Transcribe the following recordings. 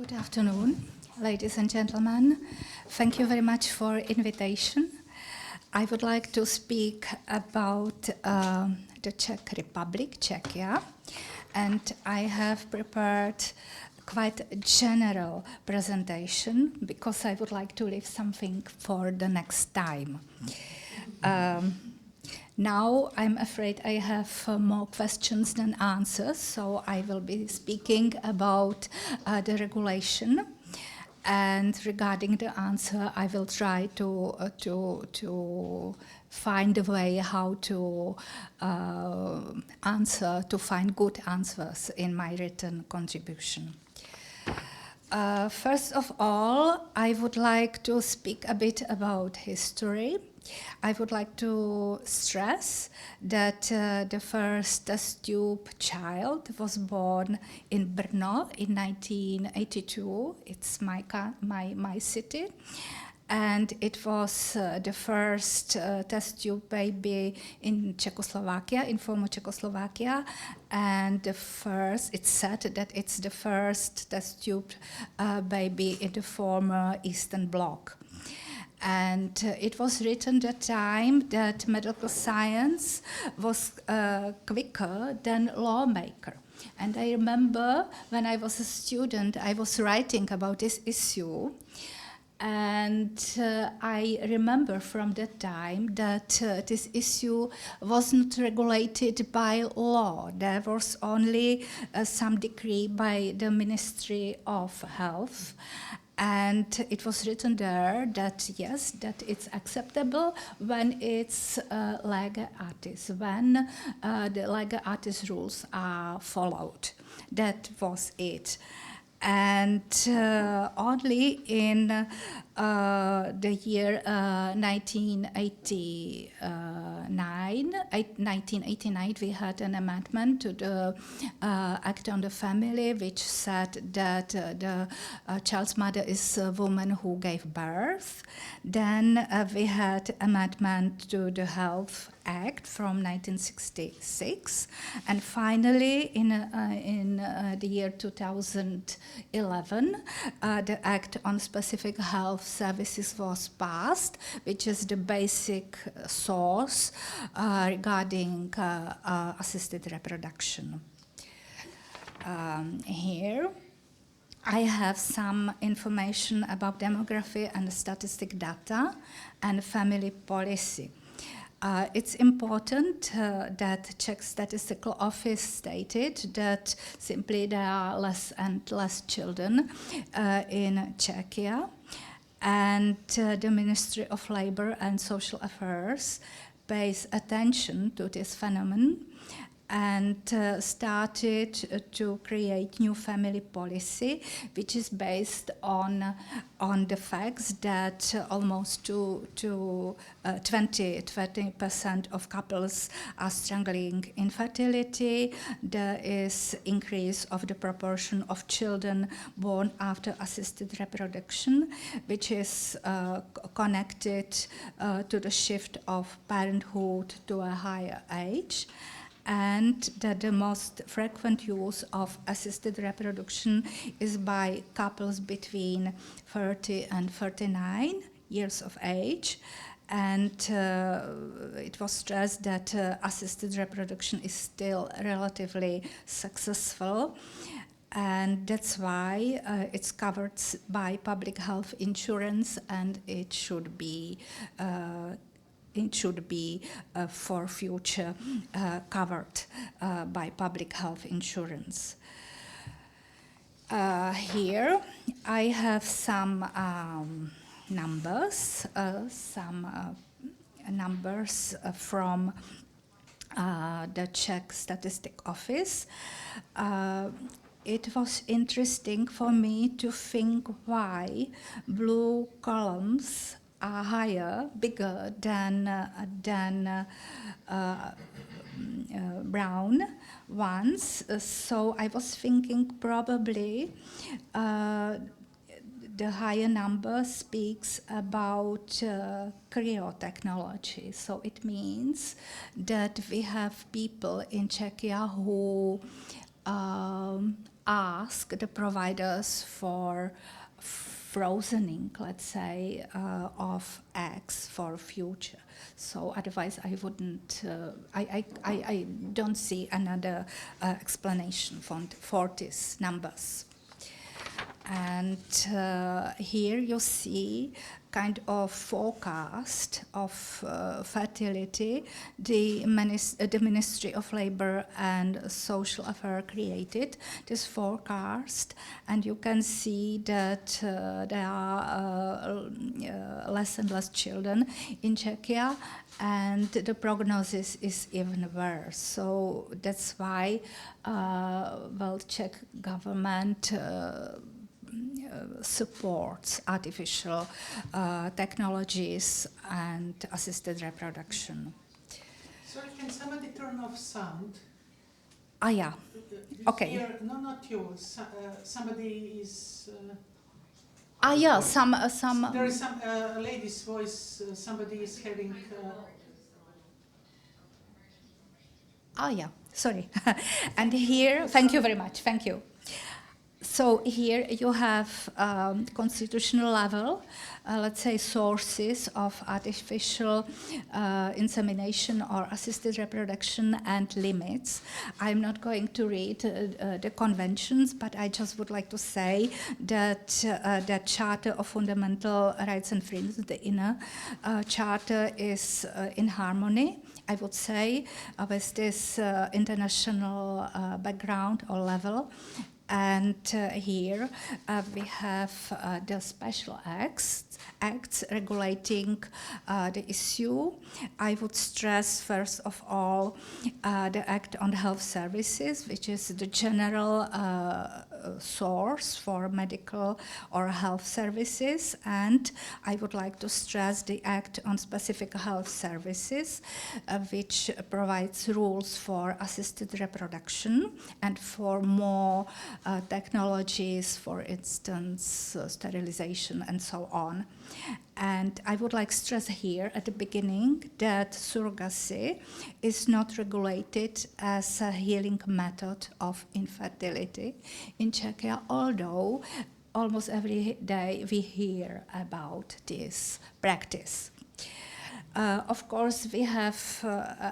Good afternoon, ladies and gentlemen. Thank you very much for invitation. I would like to speak about the Czech Republic, Czechia, and I have prepared quite a general presentation because I would like to leave something for the next time. Now I'm afraid I have more questions than answers, so I will be speaking about the regulation. And regarding the answer, I will try to find a way how to answer, to find good answers in my written contribution. First of all, I would like to speak a bit about history. I would like to stress that the first test tube child was born in Brno in 1982. It's my city. And it was the first test tube baby in Czechoslovakia, in former Czechoslovakia. And it's said that it's the first test tube baby in the former Eastern Bloc. And it was written at the time that medical science was quicker than lawmaker. And I remember when I was a student, I was writing about this issue. And I remember from that time that this issue wasn't regulated by law. There was only some decree by the Ministry of Health. And it was written there that, yes, that it's acceptable when it's lege artis, when the lege artis rules are followed. That was it. And only in the year 1989, we had an amendment to the Act on the Family, which said that the child's mother is a woman who gave birth. Then we had amendment to the Health Act from 1966, and finally in the year 2011 the Act on Specific Health Services was passed, which is the basic source regarding assisted reproduction. Here I have some information about demography and statistic data and family policy. It's important that Czech Statistical Office stated that simply there are less and less children in Czechia, and the Ministry of Labor and Social Affairs pays attention to this phenomenon and started to create new family policy, which is based on the facts that almost 20% of couples are struggling infertility. There is increase of the proportion of children born after assisted reproduction, which is connected to the shift of parenthood to a higher age. And that the most frequent use of assisted reproduction is by couples between 30 and 39 years of age. And it was stressed that assisted reproduction is still relatively successful. And that's why it's covered by public health insurance, and it should be for future covered by public health insurance. Here I have some numbers from the Czech Statistic Office. It was interesting for me to think why blue columns are higher, bigger than brown ones. So I was thinking probably the higher number speaks about cryotechnology. So it means that we have people in Czechia who ask the providers for frozening, let's say, of eggs for future. So otherwise, I wouldn't. I don't see another explanation for these numbers. And here you see kind of forecast of fertility the Ministry of Labor and Social Affairs created this forecast, and you can see that there are less and less children in Czechia, and the prognosis is even worse. So that's why Czech government supports artificial technologies and assisted reproduction. Sorry, can somebody turn off sound? Yeah. Okay. Here, no, not you. Somebody is. Yeah. Some. There is some lady's voice. Somebody is having. Yeah. Sorry. And here, thank you very much. Thank you. So here you have constitutional level, let's say, sources of artificial insemination or assisted reproduction and limits. I'm not going to read the conventions, but I just would like to say that the Charter of Fundamental Rights and Freedoms, the inner charter, is in harmony, I would say, with this international background or level. And here we have the special acts regulating the issue. I would stress, first of all, the Act on Health Services, which is the general source for medical or health services. And I would like to stress the Act on Specific Health Services, which provides rules for assisted reproduction and for more technologies, for instance, sterilization and so on. And I would like to stress here at the beginning that surrogacy is not regulated as a healing method of infertility in Czechia, although almost every day we hear about this practice. Of course, we have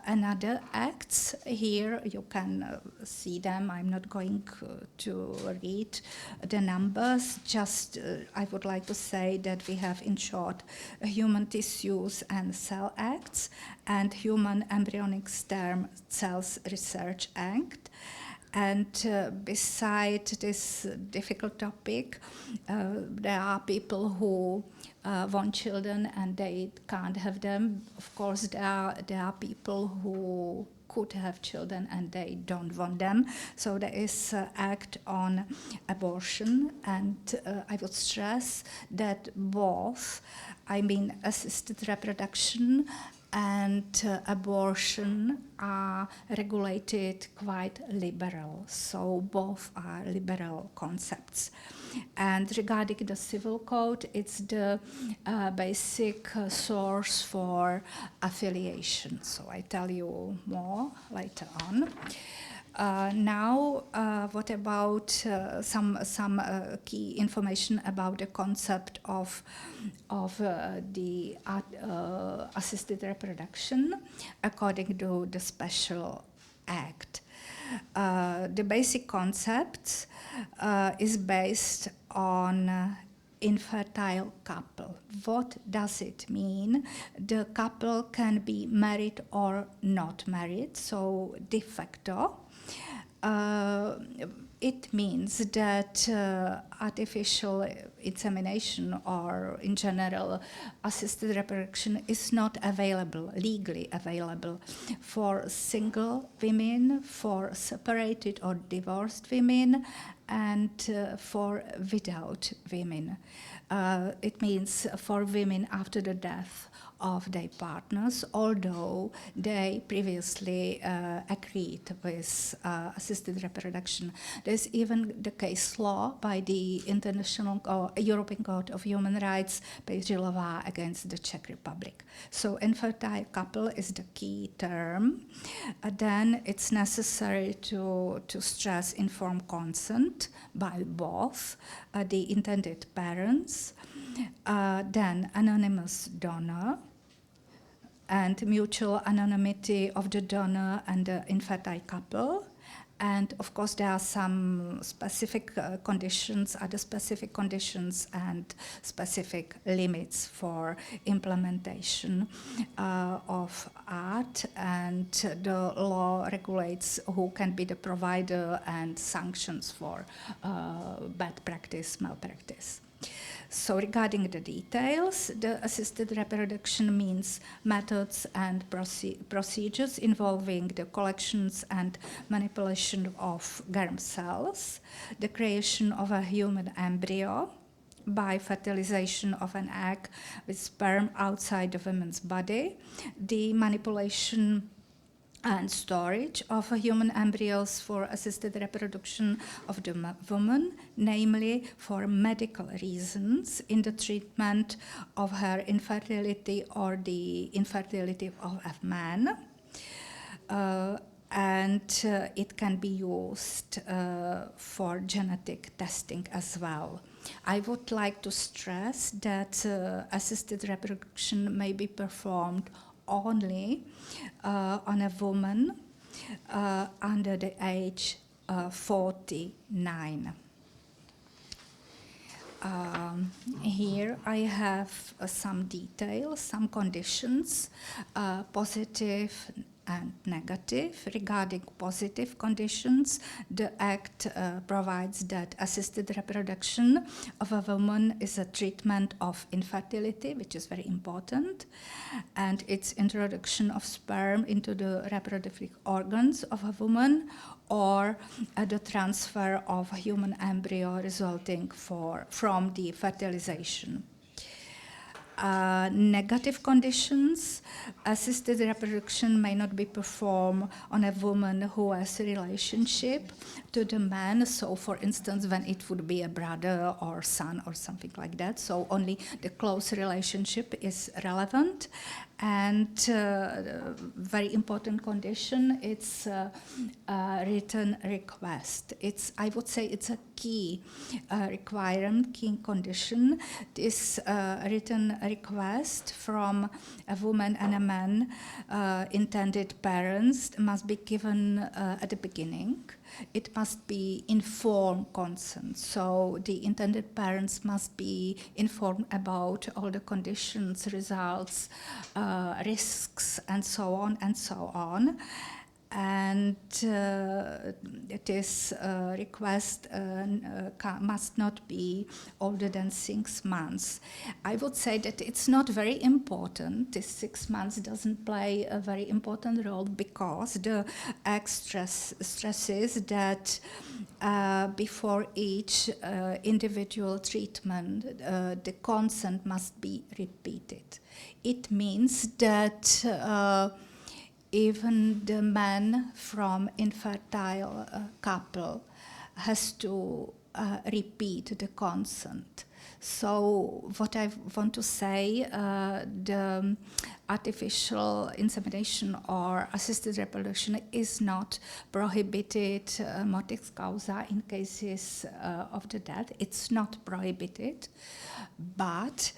another acts here. You can see them. I'm not going to read the numbers. Just I would like to say that we have, in short, Human Tissues and Cell Acts and Human Embryonic Stem Cells Research Act. And beside this difficult topic, there are people who want children and they can't have them. Of course, there are people who could have children and they don't want them. So there is an act on abortion, and I would stress that both, I mean assisted reproduction and abortion are regulated quite liberal. So both are liberal concepts. And regarding the civil code, it's the basic source for affiliation. So I tell you more later on. Now, what about some key information about the concept of the assisted reproduction according to the special act? The basic concept is based on infertile couple. What does it mean? The couple can be married or not married, so de facto. It means that artificial insemination or in general assisted reproduction is not available, legally available for single women, for separated or divorced women, and for widowed women. It means for women after the death of their partners, although they previously agreed with assisted reproduction. There's even the case law by the the European Court of Human Rights, Pejřilová against the Czech Republic. So infertile couple is the key term. Then it's necessary to stress informed consent by both the intended parents, then anonymous donor, and mutual anonymity of the donor and the infertile couple. And of course, there are some specific conditions, other specific conditions and specific limits for implementation of art. And the law regulates who can be the provider and sanctions for bad practice, malpractice. So regarding the details, the assisted reproduction means methods and procedures involving the collections and manipulation of germ cells, the creation of a human embryo by fertilization of an egg with sperm outside the woman's body, the manipulation and storage of human embryos for assisted reproduction of the woman, namely for medical reasons in the treatment of her infertility or the infertility of a man. And it can be used for genetic testing as well. I would like to stress that assisted reproduction may be performed only on a woman under the age 49. Here I have some details, some conditions, positive and negative. Regarding positive conditions, the Act provides that assisted reproduction of a woman is a treatment of infertility, which is very important, and its introduction of sperm into the reproductive organs of a woman, or the transfer of a human embryo resulting from the fertilization. Negative conditions, assisted reproduction may not be performed on a woman who has a relationship to the man. So for instance, when it would be a brother or son or something like that. So only the close relationship is relevant. And very important condition, it's a written request. I would say it's a key requirement, key condition. This written request from a woman and a man, intended parents, must be given at the beginning. It must be informed consent. So the intended parents must be informed about all the conditions, results, risks, and so on and so on. And this request must not be older than 6 months. I would say that it's not very important. This 6 months doesn't play a very important role because the Act stresses that before each individual treatment, the consent must be repeated. It means that even the man from infertile couple has to repeat the consent. So what I want to say, the artificial insemination or assisted reproduction is not prohibited motus causa in cases of the death. It's not prohibited, but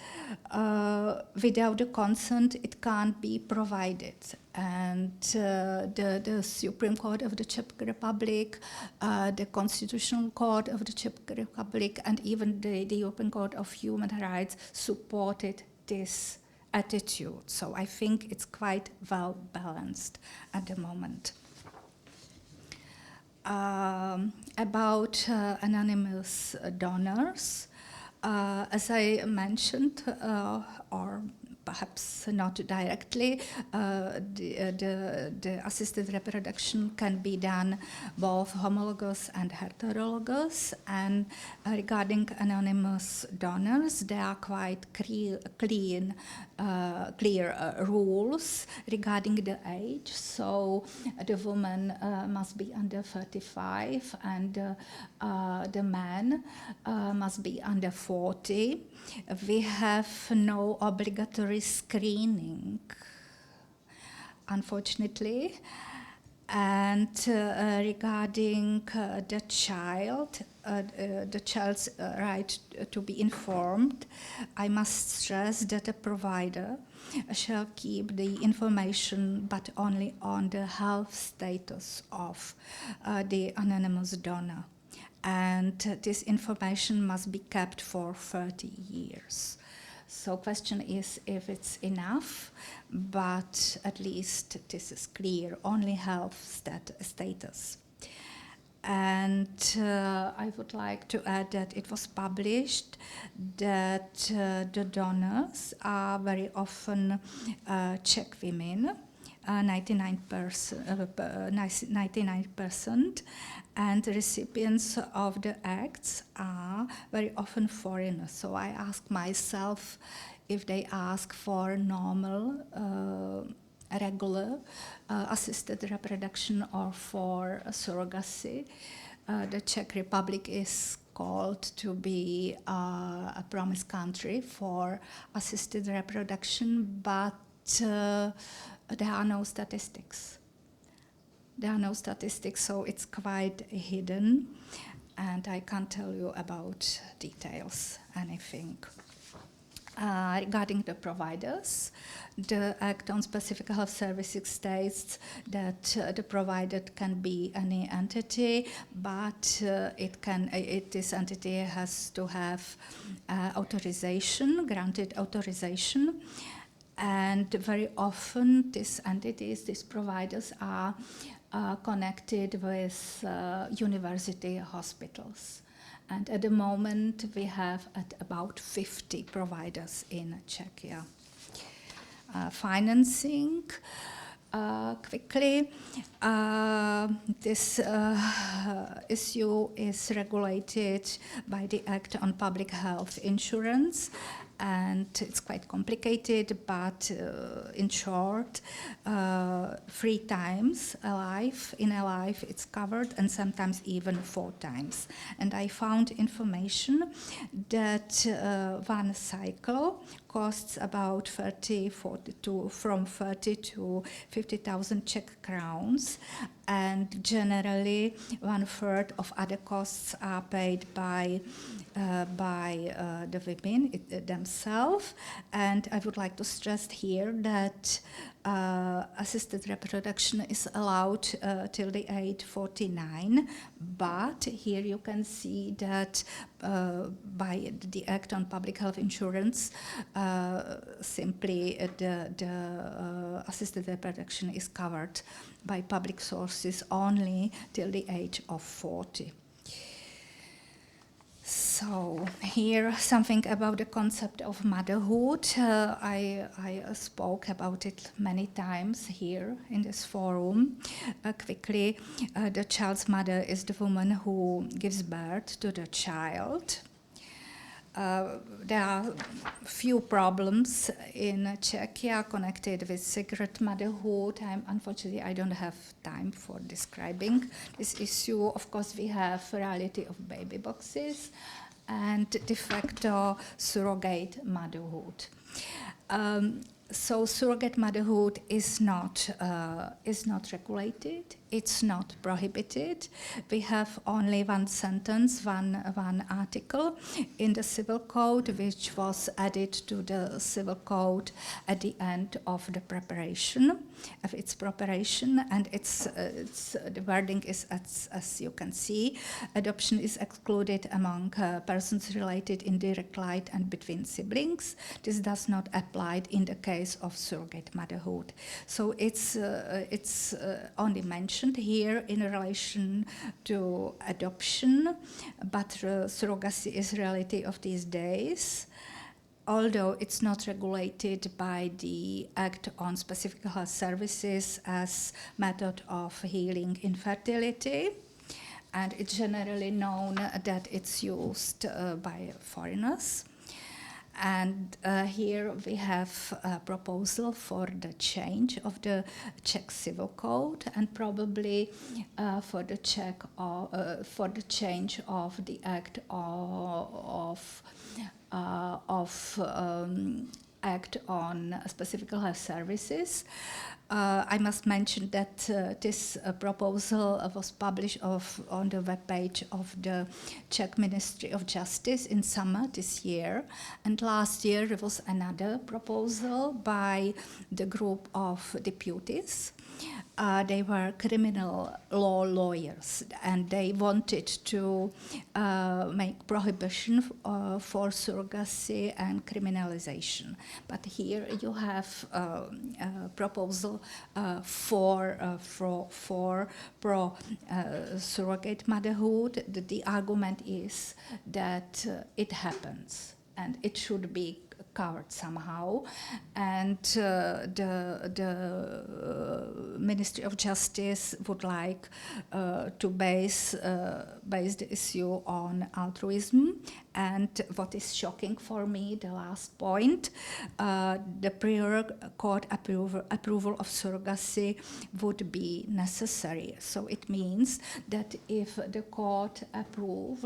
without the consent it can't be provided. And the Supreme Court of the Czech Republic, the Constitutional Court of the Czech Republic, and even the European Court of Human Rights supported this attitude. So I think it's quite well balanced at the moment. About anonymous donors, as I mentioned, or perhaps not directly. The assisted reproduction can be done both homologous and heterologous. And regarding anonymous donors, there are quite clear rules regarding the age. So the woman must be under 35 and the man must be under 40. We have no obligatory screening, unfortunately. And regarding the child's right to be informed, I must stress that a provider shall keep the information but only on the health status of the anonymous donor. And this information must be kept for 30 years. So question is if it's enough, but at least this is clear, only health status. And I would like to add that it was published that the donors are very often Czech women, 99%, and recipients of the acts are very often foreigners. So I ask myself if they ask for normal, regular assisted reproduction or for surrogacy. The Czech Republic is called to be a promise country for assisted reproduction, but there are no statistics. There are no statistics, so it's quite hidden, and I can't tell you about details, anything. Regarding the providers, the Act on Specific Health Services states that the provider can be any entity, but this entity has to have authorization, granted authorization. And very often these entities, these providers are connected with university hospitals. And at the moment we have about 50 providers in Czechia. Financing, quickly, this issue is regulated by the Act on Public Health Insurance. And it's quite complicated, but in short, 3 times in a life it's covered, and sometimes even 4 times. And I found information that one cycle costs about from 30 to 50,000 Czech crowns, and generally 1/3 of other costs are paid by the women themselves. And I would like to stress here that assisted reproduction is allowed till the age 49, but here you can see that by the Act on Public Health Insurance, simply the assisted reproduction is covered by public sources only till the age of 40. So here something about the concept of motherhood. I spoke about it many times here in this forum. Quickly, the child's mother is the woman who gives birth to the child. There are few problems in Czechia connected with secret motherhood. Unfortunately, I don't have time for describing this issue. Of course, we have reality of baby boxes and de facto surrogate motherhood. So surrogate motherhood is not regulated. It's not prohibited. We have only one sentence, one article in the Civil Code, which was added to the Civil Code at the end of the preparation, and the wording is as you can see. Adoption is excluded among persons related in direct line and between siblings. This does not apply in the case of surrogate motherhood. So it's only mentioned here in relation to adoption, but surrogacy is reality of these days. although it's not regulated by the Act on Specific Health Services as method of healing infertility, and it's generally known that it's used by foreigners. And here we have a proposal for the change of the Czech Civil Code, and probably for the change of the Act Act on Specific Health Services. I must mention that this proposal was published on the webpage of the Czech Ministry of Justice in summer this year. And last year there was another proposal by the group of deputies. They were criminal law lawyers, and they wanted to make prohibition for surrogacy and criminalization. But here you have a proposal for surrogate motherhood. The argument is that it happens and it should be covered somehow, and the Ministry of Justice would like to base the issue on altruism. And what is shocking for me, the last point, the prior court approval of surrogacy would be necessary. So it means that if the court approve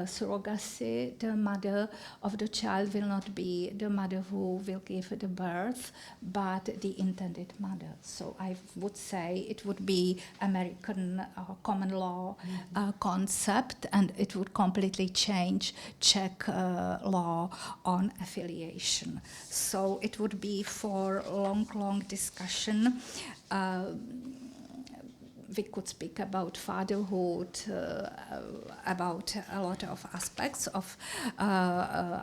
surrogacy, the mother of the child will not be the mother who will give the birth, but the intended mother. So I would say it would be American common law concept, and it would completely change Czech law on affiliation. So it would be for long discussion. We could speak about fatherhood, about a lot of aspects of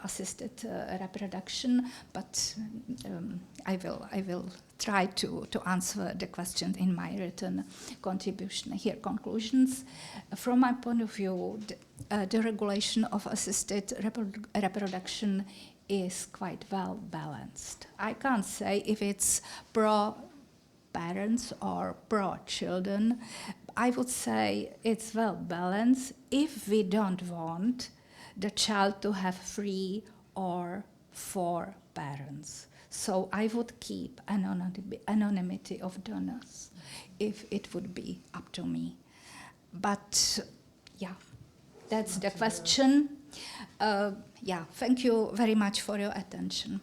assisted reproduction, but I will try to answer the question in my written contribution. Here, conclusions. From my point of view, the regulation of assisted reproduction is quite well balanced. I can't say if it's pro-parents or pro-children. I would say it's well balanced if we don't want the child to have 3 or 4 parents. So I would keep anonymity of donors if it would be up to me. But yeah, that's the question. Thank you very much for your attention.